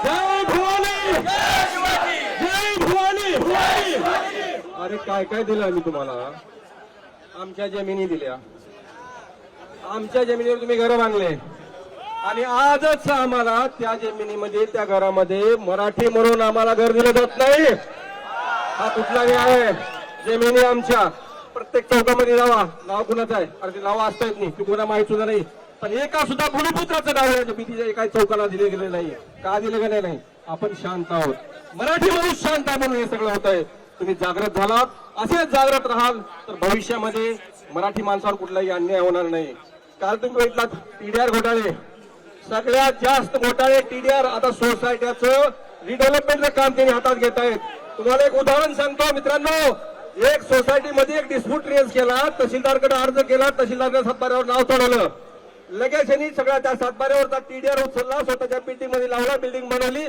जय भवानी, जय भवानी, भवानी. अरे काय काय दिलं आम्ही तुम्हाला? आमच्या जमिनी दिल्या, आमच्या जमिनीवर तुम्ही घर बांधले आणि आजच आम्हाला त्या जमिनीमध्ये त्या घरामध्ये मराठी म्हणून आम्हाला घर दिलं जात नाही. हा कुठला न्याय आहे? जमिनी आमच्या. प्रत्येक चौकामध्ये जावा, नाव कुणाचं आहे? अरे ते नाव असता येत नाही, कोणा माहित सुद्धा नाही. पण एका सुद्धा भूमिपुत्राचं नाव आहे जमिनीच्या एका चौकाला दिले गेले नाही. का दिले गेले नाही? आपण शांत आहोत, मराठी म्हणून शांत आहे म्हणून हे सगळं होत आहे. तुम्ही जागृत झालात, असेच जागृत राहाल तर भविष्यामध्ये मराठी माणसावर कुठलाही अन्याय होणार नाही. काल तुम्ही बघितलात टीडीआर घोटाळे, सगळ्यात जास्त घोटाळे टीडीआर. आता सोसायट्याचं रिडेव्हलपमेंटचं काम त्यांनी हातात घेत आहेत. तुम्हाला एक उदाहरण सांगतो मित्रांनो, एक सोसायटीमध्ये एक डिस्प्यूट रेज केला, तहसीलदारकडे अर्ज केला, तहसीलदारने सातबाऱ्यावर नाव चढवलं. लगेच यांनी सगळ्या त्या सातबाऱ्यावरचा टीडीआर उचलला, स्वतःच्या बिल्डिंग मध्ये लावला, बिल्डिंग बनवली.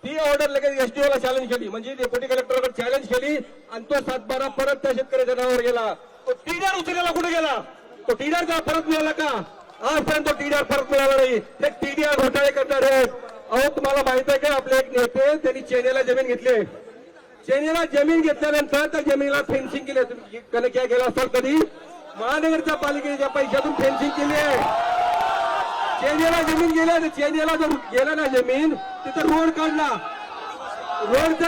ती ऑर्डर लगेच एसडीओला चॅलेंज केली, म्हणजे डेप्युटी कलेक्टरकडे चॅलेंज केली आणि तो सातबारा परत त्या शेतकऱ्याच्या नावावर गेला. तो टीडीआर उचलला कुठे गेला? तो टीडीआर का परत मिळाला का? आजपर्यंत तो टीडीआर परत मिळाला नाही. हे टीडीआर घोटाळे करणार आहेत. अहो तुम्हाला माहित आहे का, आपले एक नेते त्यांनी चेन्नईला जमीन घेतली. चेन्नईला जमीन घेतल्यानंतर त्या जमिनीला फेन्सिंग केली. तुम्ही काय केलं असाल कधी? महानगरच्या पालिकेच्या पैशातून फेन्सिंग केली आहे. चेन्नईला जमीन गेल्या, चेन्नईला जर गेला ना जमीन, तिथं रोड काढला, रोड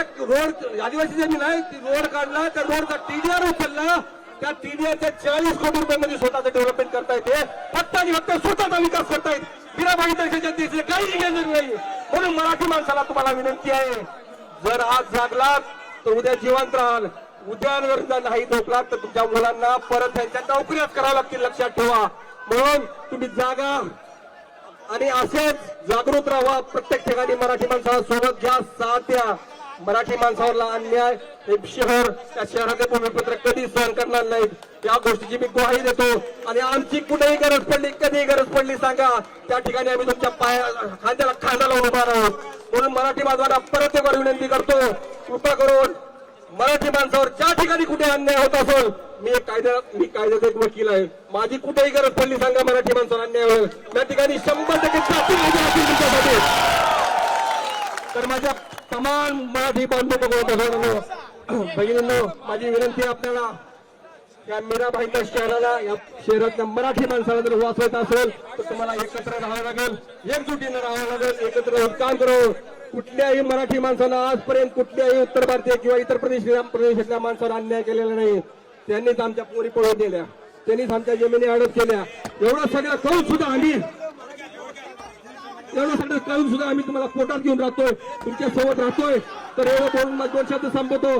आदिवासी जमीन आहे, रोड काढला, त्या रोडचा टीडीआर उचलला. त्या टीडीआरच्या 40 कोटी रुपयांमध्ये स्वतःचं डेव्हलपमेंट करता येते. फक्त आणि फक्त स्वतःचा विकास करतायत, बिना बघितल्या काही घेणार नाही. म्हणून मराठी माणसाला तुम्हाला विनंती आहे, जर आज जागलात तर उद्या जिवंत राहाल. उद्यावर नाही झोपलात तर तुमच्या मुलांना परत त्यांच्या नोकऱ्याच कराव्या लागतील, लक्षात ठेवा. म्हणून तुम्ही जागा आणि असेच जागृत राहा. प्रत्येक ठिकाणी मराठी माणसाला सोबत घ्या, साथ द्या. मराठी माणसावरला अन्याय हे शहर, त्या शहराचे भूमिपुत्र कधी सहन करणार नाहीत. या गोष्टीची मी ग्वाही देतो. आणि आमची कुठेही गरज पडली, कधीही गरज पडली सांगा, त्या ठिकाणी आम्ही तुमच्या खांद्याला खांदा लावून उभा आहोत. म्हणून मराठी माणसाला परत एक विनंती करतो, कृपा करून मराठी माणसावर ज्या ठिकाणी कुठे अन्याय होत असेल, मी कायद्याचा एक वकील आहे, माझी कुठेही गरज पडली सांगा, मराठी माणसावर अन्याय होईल, त्या ठिकाणी 100% तुमच्यासाठी. तर माझ्या समान मराठी बांधव भगिनींनो, माझी विनंती आहे आपल्याला, या मीराबाईंच्या शहराला, या शहरातल्या मराठी माणसाला जर वाचवायचं असेल तर तुम्हाला एकत्र राहावं लागेल, एकजुटीनं राहावं लागेल, एकत्र काम करावं. कुठल्याही मराठी माणसानं आजपर्यंत कुठल्याही उत्तर भारतीय किंवा इतर प्रदेशातल्या माणसावर अन्याय केलेला नाही. त्यांनीच आमच्या पोरी पळवून दिल्या, त्यांनीच आमच्या जमिनी हडप केल्या. एवढं सगळं करून सुद्धा आम्ही तुम्हाला पोटात घेऊन राहतोय, तुमच्या सोबत राहतोय. तर एवढं बोलून माझे 2 शब्द संपवतो.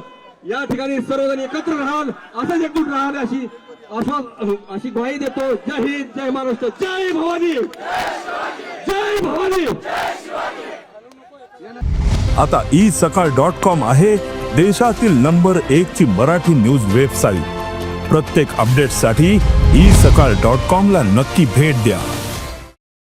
या ठिकाणी सर्वजण एकत्र राहाल, असंच एकजूट राहाल अशी ग्वाही देतो. जय हिंद, जय महाराष्ट्र, जय भवानी, जय भवानी. आता isakal.com आहे देशातील नंबर 1 ची मराठी न्यूज वेबसाईट. प्रत्येक अपडेटसाठी isakal.com ला नक्की भेट द्या.